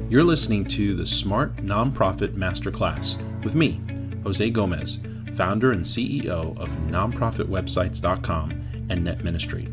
You're listening to the Smart Nonprofit Masterclass with me, Jose Gomez, founder and CEO of nonprofitwebsites.com and Net Ministry.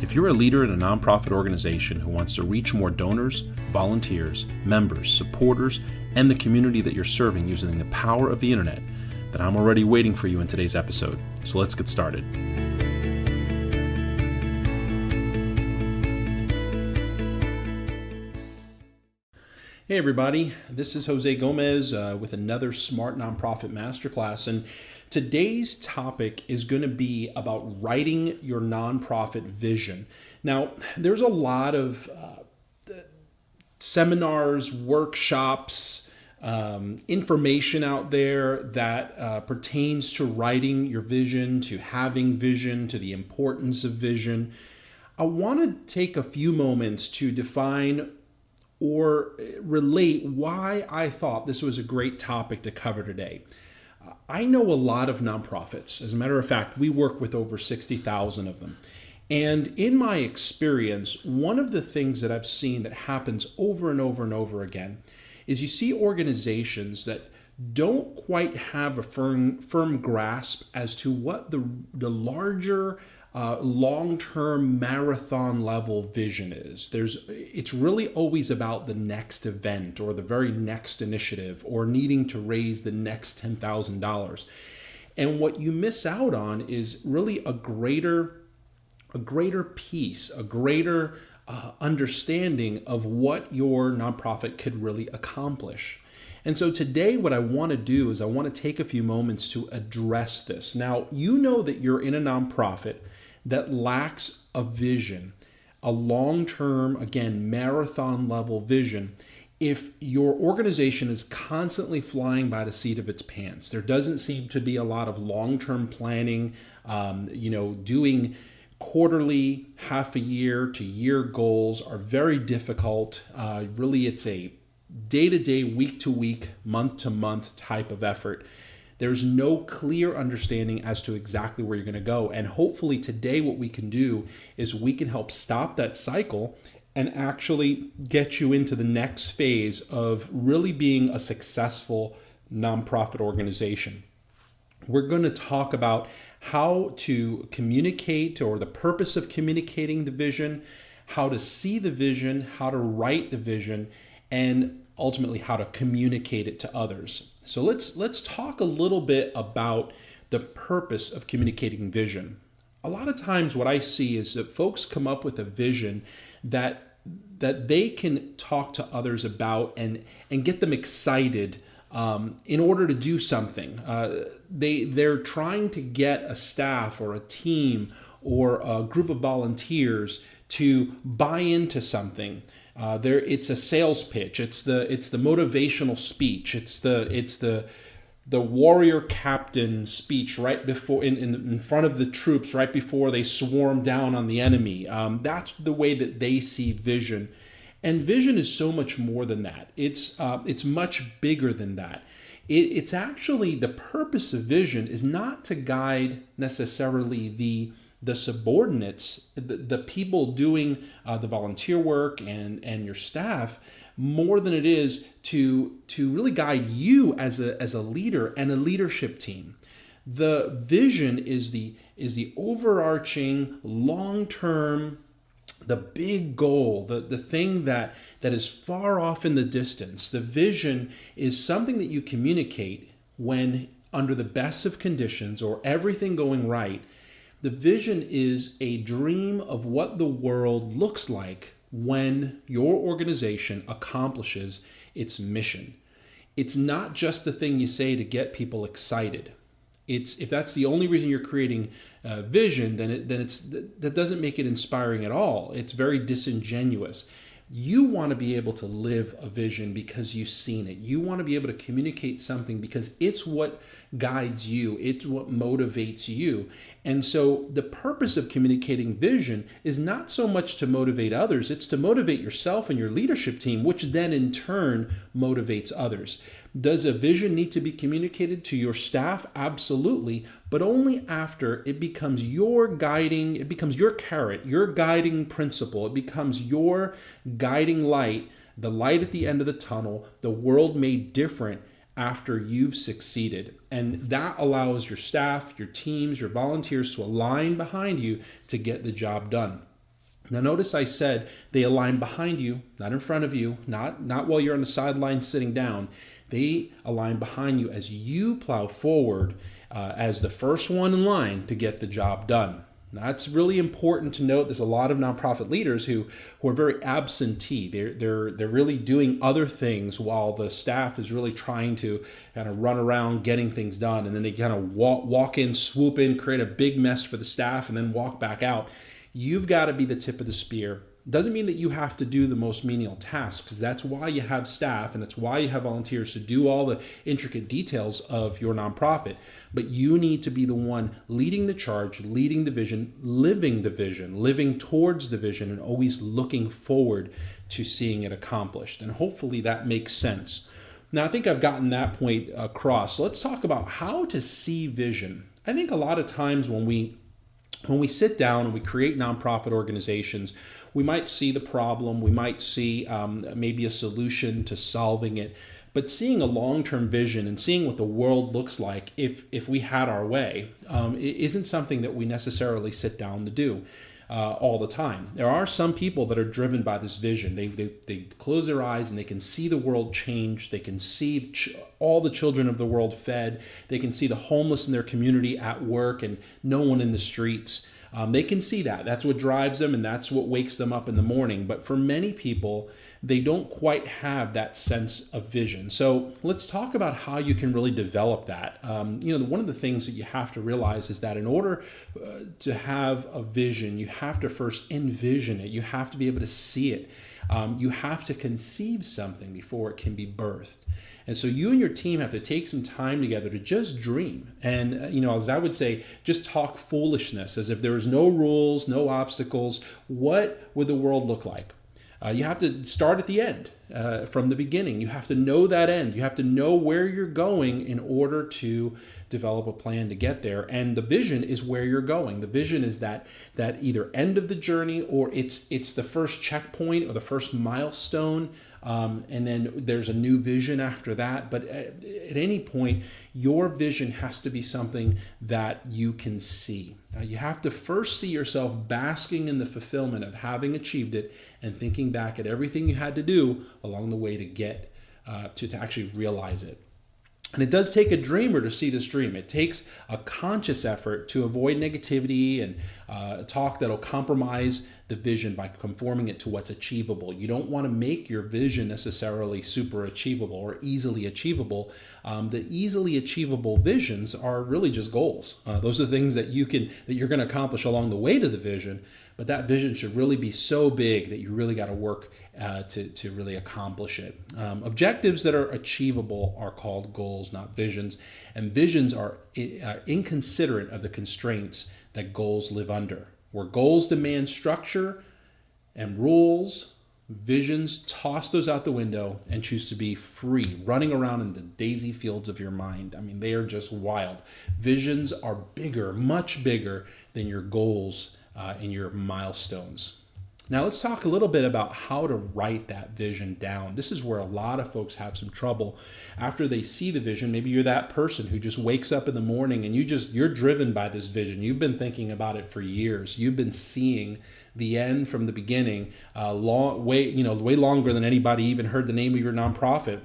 If you're a leader in a nonprofit organization who wants to reach more donors, volunteers, members, supporters, and the community that you're serving using the power of the internet, then I'm already waiting for you in today's episode. So let's get started. Hey everybody, this is Jose Gomez with another Smart Nonprofit Masterclass, and today's topic is going to be about writing your nonprofit vision. Now, there's a lot of seminars, workshops, information out there that pertains to writing your vision, to having vision, to the importance of vision. I want to take a few moments to define or relate why I thought this was a great topic to cover today. I know a lot of nonprofits. As a matter of fact, we work with over 60,000 of them. And in my experience, one of the things that I've seen that happens over and over and over again is you see organizations that don't quite have a firm grasp as to what the larger long-term marathon level vision is. It's really always about the next event or the very next initiative or needing to raise the next $10,000. And what you miss out on is really a greater piece, a greater understanding of what your nonprofit could really accomplish. And so today what I want to do is I want to take a few moments to address this. Now, you know that you're in a nonprofit that lacks a vision, a long-term, again, marathon level vision. If your organization is constantly flying by the seat of its pants, there doesn't seem to be a lot of long-term planning, doing quarterly, half a year to year goals are very difficult. Really, it's a day-to-day, week-to-week, month-to-month type of effort. There's no clear understanding as to exactly where you're going to go. And hopefully today what we can do is we can help stop that cycle and actually get you into the next phase of really being a successful nonprofit organization. We're going to talk about how to communicate or the purpose of communicating the vision, how to see the vision, how to write the vision, and ultimately how to communicate it to others. So let's talk a little bit about the purpose of communicating vision. A lot of times what I see is that folks come up with a vision that they can talk to others about and get them excited in order to do something. They're trying to get a staff or a team or a group of volunteers to buy into something. It's a sales pitch. It's the motivational speech. It's the warrior captain speech right before in front of the troops right before they swarm down on the enemy. That's the way that they see vision, and vision is so much more than that. It's much bigger than that. It's actually the purpose of vision is not to guide necessarily the subordinates, the people doing the volunteer work and your staff, more than it is to really guide you as a leader and a leadership team. The vision is the overarching, long-term, the big goal, the thing that is far off in the distance. The vision is something that you communicate when under the best of conditions or everything going right. The vision is a dream of what the world looks like when your organization accomplishes its mission. It's not just the thing you say to get people excited. If that's the only reason you're creating vision, then that doesn't make it inspiring at all. It's very disingenuous. You want to be able to live a vision because you've seen it. You want to be able to communicate something because it's what guides you. It's what motivates you. And so the purpose of communicating vision is not so much to motivate others, it's to motivate yourself and your leadership team, which then in turn motivates others. Does a vision need to be communicated to your staff? Absolutely, but only after it becomes your guiding, it becomes your carrot, your guiding principle, it becomes your guiding light the light at the end of the tunnel, the world made different after you've succeeded. And that allows your staff, your teams, your volunteers to align behind you to get the job done. Now notice I said they align behind you, not in front of you, not while you're on the sideline sitting down. They align behind you as you plow forward as the first one in line to get the job done. Now, that's really important to note. There's a lot of nonprofit leaders who are very absentee. They're really doing other things while the staff is really trying to kind of run around getting things done. And then they kind of walk in, swoop in, create a big mess for the staff, and then walk back out. You've got to be the tip of the spear. Doesn't mean that you have to do the most menial tasks, because that's why you have staff and that's why you have volunteers to do all the intricate details of your nonprofit. But you need to be the one leading the charge, leading the vision, living towards the vision, and always looking forward to seeing it accomplished. And hopefully that makes sense. Now, I think I've gotten that point across. So let's talk about how to see vision. I think a lot of times when we sit down and we create nonprofit organizations, we might see the problem, we might see maybe a solution to solving it, but seeing a long-term vision and seeing what the world looks like if we had our way isn't something that we necessarily sit down to do all the time. There are some people that are driven by this vision. They close their eyes and they can see the world change. They can see all the children of the world fed. They can see the homeless in their community at work and no one in the streets. They can see that. That's what drives them and that's what wakes them up in the morning. But for many people, they don't quite have that sense of vision. So let's talk about how you can really develop that. One of the things that you have to realize is that in order to have a vision, you have to first envision it. You have to be able to see it. You have to conceive something before it can be birthed. And so you and your team have to take some time together to just dream. And, as I would say, just talk foolishness as if there was no rules, no obstacles. What would the world look like? You have to start at the end, from the beginning. You have to know that end. You have to know where you're going in order to develop a plan to get there. And the vision is where you're going. The vision is that either end of the journey or it's the first checkpoint or the first milestone. And then there's a new vision after that. But at any point, your vision has to be something that you can see. Now, you have to first see yourself basking in the fulfillment of having achieved it and thinking back at everything you had to do along the way to get to actually realize it. And it does take a dreamer to see this dream. It takes a conscious effort to avoid negativity and talk that'll compromise the vision by conforming it to what's achievable. You don't want to make your vision necessarily super achievable or easily achievable. The easily achievable visions are really just goals. Those are things that you're going to accomplish along the way to the vision. But that vision should really be so big that you really got to work to really accomplish it. Objectives that are achievable are called goals, not visions. And visions are inconsiderate of the constraints that goals live under. Where goals demand structure and rules, visions toss those out the window and choose to be free, running around in the daisy fields of your mind. I mean, they are just wild. Visions are bigger, much bigger than your goals and your milestones. Now let's talk a little bit about how to write that vision down. This is where a lot of folks have some trouble after they see the vision. Maybe you're that person who just wakes up in the morning and you're driven by this vision. You've been thinking about it for years. You've been seeing the end from the beginning, way longer than anybody even heard the name of your nonprofit.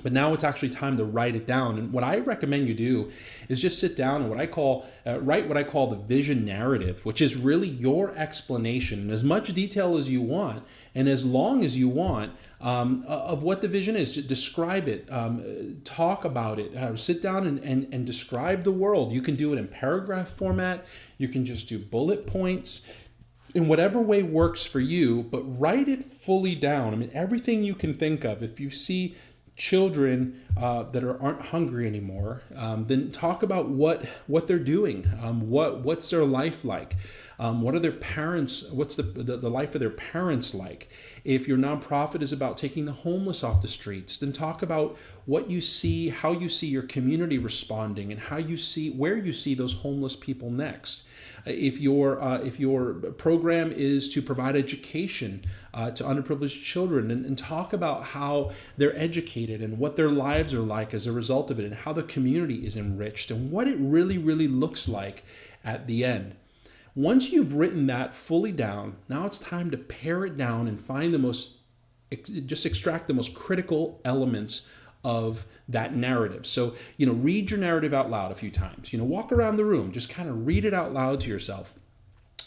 But now it's actually time to write it down. And what I recommend you do is just sit down and write what I call the vision narrative, which is really your explanation in as much detail as you want and as long as you want of what the vision is. Just describe it, talk about it, sit down and describe the world. You can do it in paragraph format. You can just do bullet points. In whatever way works for you, but write it fully down. I mean, everything you can think of. If you see children that aren't hungry anymore, then talk about what they're doing. What's their life like? What are their parents? What's the life of their parents like? If your nonprofit is about taking the homeless off the streets, then talk about what you see, how you see your community responding, and where you see those homeless people next. If your program is to provide education to underprivileged children, and talk about how they're educated and what their lives are like as a result of it, and how the community is enriched and what it really, really looks like at the end. Once you've written that fully down, now it's time to pare it down and find just extract the most critical elements of that narrative. So, read your narrative out loud a few times. Walk around the room, just kind of read it out loud to yourself.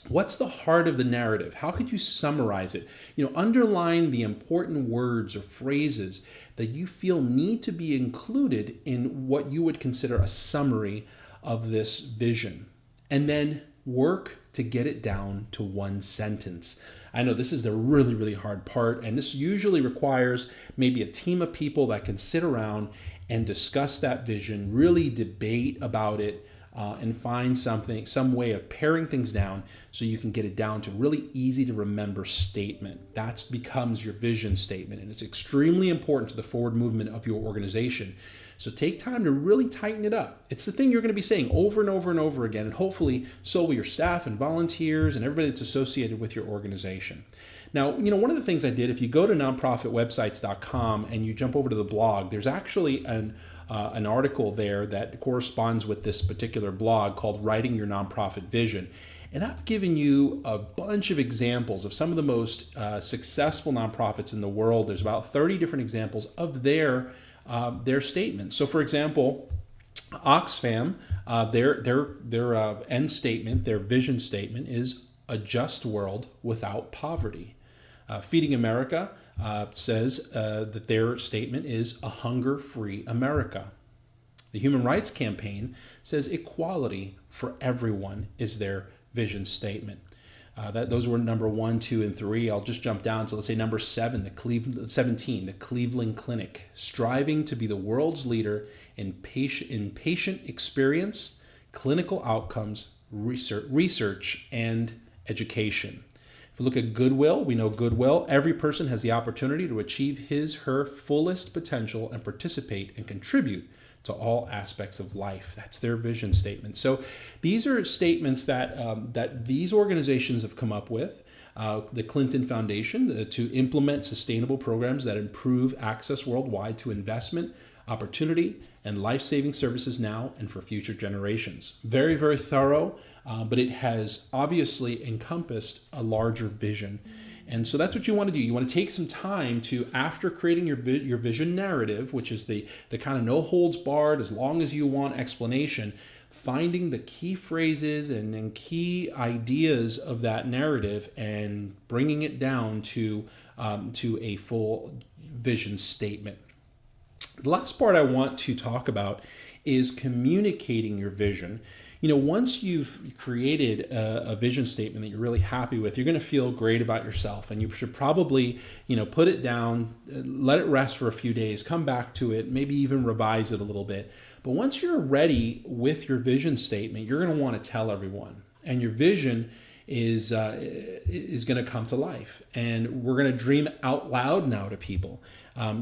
What's the heart of the narrative? How could you summarize it? Underline the important words or phrases that you feel need to be included in what you would consider a summary of this vision. And then work to get it down to one sentence. I know this is the really, really hard part, and this usually requires maybe a team of people that can sit around and discuss that vision, really debate about it, and find some way of paring things down so you can get it down to a really easy to remember statement. That becomes your vision statement, and it's extremely important to the forward movement of your organization. So take time to really tighten it up. It's the thing you're going to be saying over and over and over again, and hopefully so will your staff and volunteers and everybody that's associated with your organization. Now, one of the things I did, if you go to nonprofitwebsites.com and you jump over to the blog, there's actually an article there that corresponds with this particular blog called Writing Your Nonprofit Vision. And I've given you a bunch of examples of some of the most successful nonprofits in the world. There's about 30 different examples of their statements. So, for example, Oxfam, their end statement, their vision statement is a just world without poverty. Feeding America says that their statement is a hunger-free America. The Human Rights Campaign says equality for everyone is their vision statement. Those were number 1, 2, and 3. I'll just jump down to, let's say, number 17, the Cleveland Clinic, striving to be the world's leader in patient experience, clinical outcomes, research, and education. If we look at Goodwill, we know Goodwill, every person has the opportunity to achieve his/her fullest potential and participate and contribute to all aspects of life. That's their vision statement. So these are statements that these organizations have come up with. The Clinton Foundation to implement sustainable programs that improve access worldwide to investment, opportunity, and life-saving services now and for future generations. Very, very thorough, but it has obviously encompassed a larger vision. And so that's what you want to do. You want to take some time to, after creating your vision narrative, which is the kind of no holds barred, as long as you want explanation, finding the key phrases and key ideas of that narrative and bringing it down to a full vision statement. The last part I want to talk about is communicating your vision. Once you've created a vision statement that you're really happy with, you're going to feel great about yourself, and you should probably, put it down, let it rest for a few days, come back to it, maybe even revise it a little bit. But once you're ready with your vision statement, you're going to want to tell everyone, and your vision is going to come to life, and we're going to dream out loud now to people.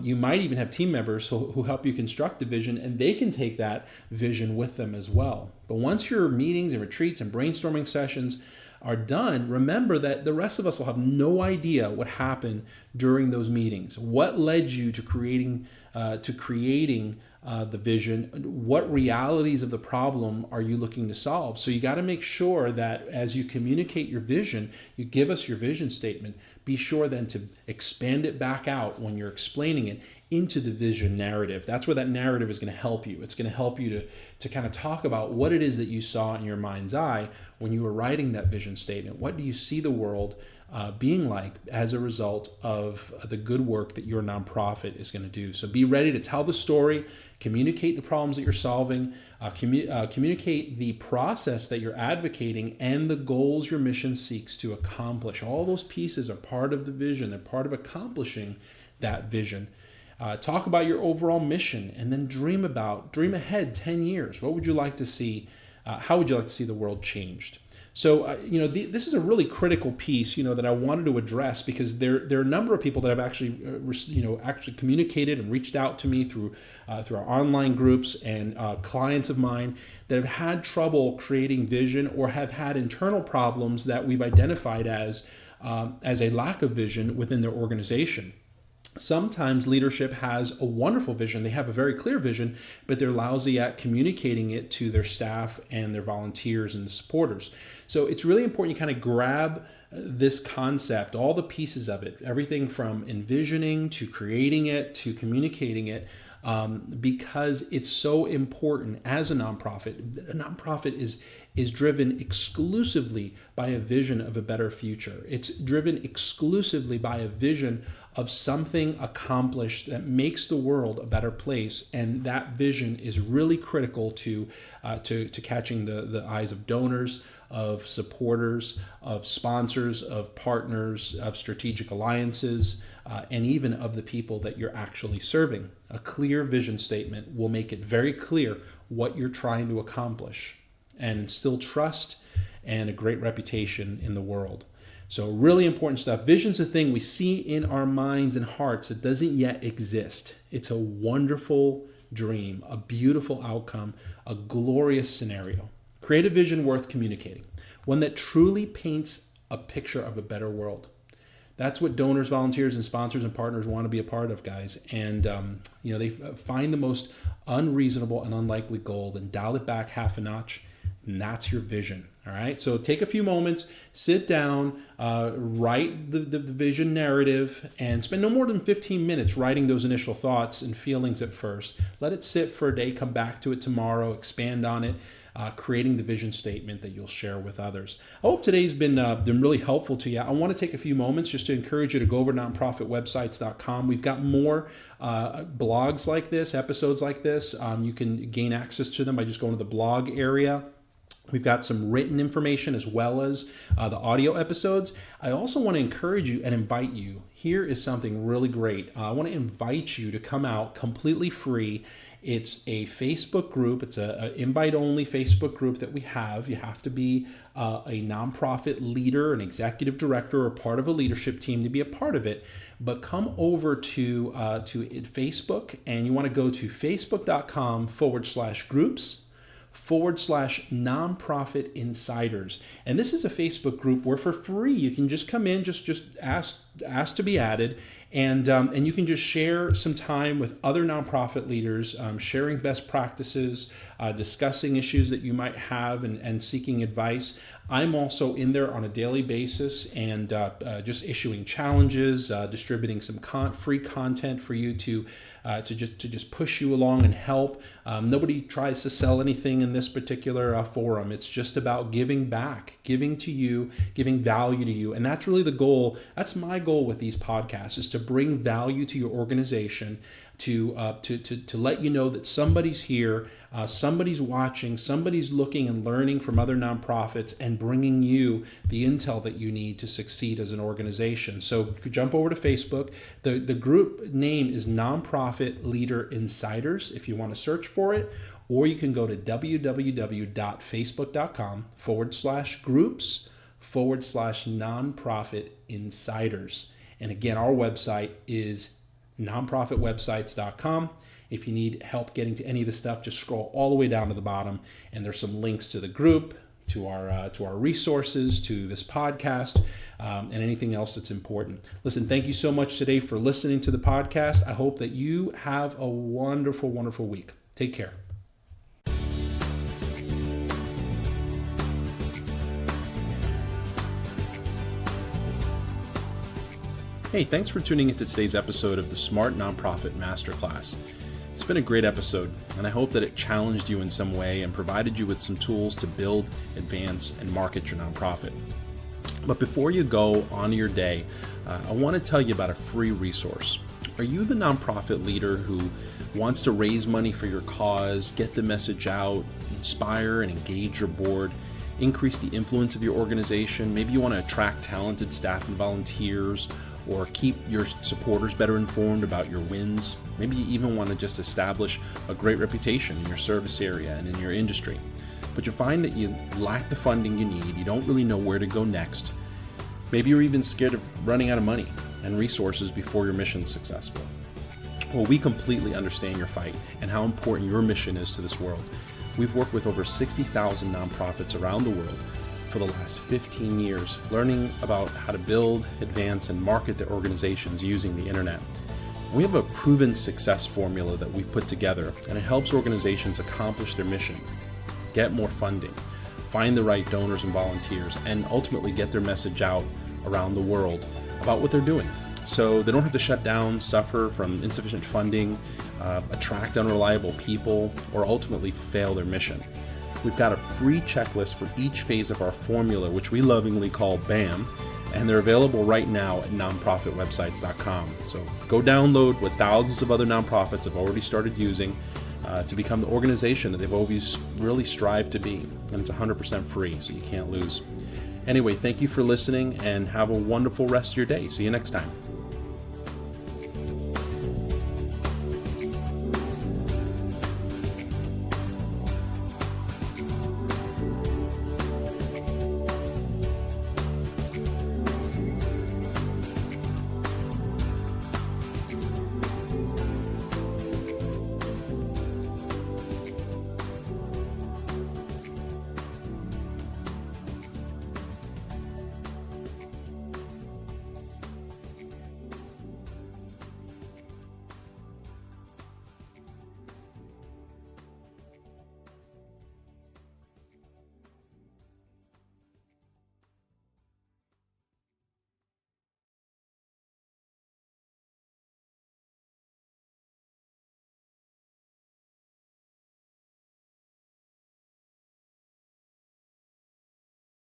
You might even have team members who help you construct the vision, and they can take that vision with them as well. But once your meetings and retreats and brainstorming sessions are done, remember that the rest of us will have no idea what happened during those meetings. What led you to creating the vision? What realities of the problem are you looking to solve? So you got to make sure that as you communicate your vision, you give us your vision statement. Be sure then to expand it back out when you're explaining it into the vision narrative. That's where that narrative is going to help you. It's going to help you to kind of talk about what it is that you saw in your mind's eye when you were writing that vision statement. What do you see the world being like as a result of the good work that your nonprofit is going to do? So be ready to tell the story, communicate the problems that you're solving, communicate the process that you're advocating, and the goals your mission seeks to accomplish. All those pieces are part of the vision. They're part of accomplishing that vision. Talk about your overall mission, and then dream ahead 10 years. What would you like to see? How would you like to see the world changed? So, this is a really critical piece, that I wanted to address, because there are a number of people that have actually, actually communicated and reached out to me through our online groups, and clients of mine that have had trouble creating vision, or have had internal problems that we've identified as a lack of vision within their organization. Sometimes leadership has a wonderful vision. They have a very clear vision, but they're lousy at communicating it to their staff and their volunteers and the supporters. So it's really important you kind of grab this concept, all the pieces of it, everything from envisioning to creating it to communicating it, because it's so important as a nonprofit. A nonprofit is driven exclusively by a vision of a better future. It's driven exclusively by a vision of something accomplished that makes the world a better place, and that vision is really critical to catching the eyes of donors, of supporters, of sponsors, of partners, of strategic alliances, and even of the people that you're actually serving. A clear vision statement will make it very clear what you're trying to accomplish, and instill trust and a great reputation in the world. So really important stuff. Vision's a thing we see in our minds and hearts that doesn't yet exist. It's a wonderful dream, a beautiful outcome, a glorious scenario. Create a vision worth communicating, one that truly paints a picture of a better world. That's what donors, volunteers, and sponsors and partners want to be a part of, guys. And they find the most unreasonable and unlikely goal, and dial it back half a notch, and that's your vision. All right, so take a few moments, sit down, write the vision narrative, and spend no more than 15 minutes writing those initial thoughts and feelings at first. Let it sit for a day, come back to it tomorrow, expand on it, creating the vision statement that you'll share with others. I hope today's been really helpful to you. I want to take a few moments just to encourage you to go over to nonprofitwebsites.com. We've got more blogs like this, episodes like this. You can gain access to them by just going to the blog area. We've got some written information as well as the audio episodes. I also want to encourage you and invite you. Here is something really great. I want to invite you to come out completely free. It's a Facebook group. It's an invite-only Facebook group that we have. You have to be a nonprofit leader, an executive director, or part of a leadership team to be a part of it. But come over to Facebook, and you want to go to facebook.com/groups/nonprofit insiders. And this is a Facebook group where for free you can just come in, just ask to be added, and you can just share some time with other nonprofit leaders, sharing best practices, discussing issues that you might have, and seeking advice. I'm also in there on a daily basis, and just issuing challenges, distributing some free content for you to just push you along and help. Nobody tries to sell anything in this particular forum. It's just about giving back, giving to you, giving value to you. And that's really the goal. That's my goal with these podcasts, is to bring value to your organization, to let you know that somebody's here, somebody's watching, somebody's looking and learning from other nonprofits, and bringing you the intel that you need to succeed as an organization. So jump over to Facebook. The group name is Nonprofit Leader Insiders if you want to search for it, or you can go to www.facebook.com/groups/nonprofit insiders. And again, our website is nonprofitwebsites.com. If you need help getting to any of the stuff, just scroll all the way down to the bottom, and there's some links to the group, to our resources, to this podcast, and anything else that's important. Listen, thank you so much today for listening to the podcast. I hope that you have a wonderful, wonderful week. Take care. Hey, thanks for tuning into today's episode of the Smart Nonprofit Masterclass. It's been a great episode, and I hope that it challenged you in some way and provided you with some tools to build, advance, and market your nonprofit. But before you go on your day, I want to tell you about a free resource. Are you the nonprofit leader who wants to raise money for your cause, get the message out, inspire and engage your board, increase the influence of your organization? Maybe you want to attract talented staff and volunteers, or keep your supporters better informed about your wins. Maybe you even want to just establish a great reputation in your service area and in your industry. but you find that you lack the funding you need, you don't really know where to go next. Maybe you're even scared of running out of money and resources before your mission is successful. Well, we completely understand your fight and how important your mission is to this world. We've worked with over 60,000 nonprofits around the world for the last 15 years, learning about how to build, advance, and market their organizations using the internet. We have a proven success formula that we've put together, and it helps organizations accomplish their mission, get more funding, find the right donors and volunteers, and ultimately get their message out around the world about what they're doing. So they don't have to shut down, suffer from insufficient funding, attract unreliable people, or ultimately fail their mission. We've got a free checklist for each phase of our formula, which we lovingly call BAM, and they're available right now at nonprofitwebsites.com. So go download what thousands of other nonprofits have already started using to become the organization that they've always really strived to be. And it's 100% free, so you can't lose. Anyway, thank you for listening and have a wonderful rest of your day. See you next time.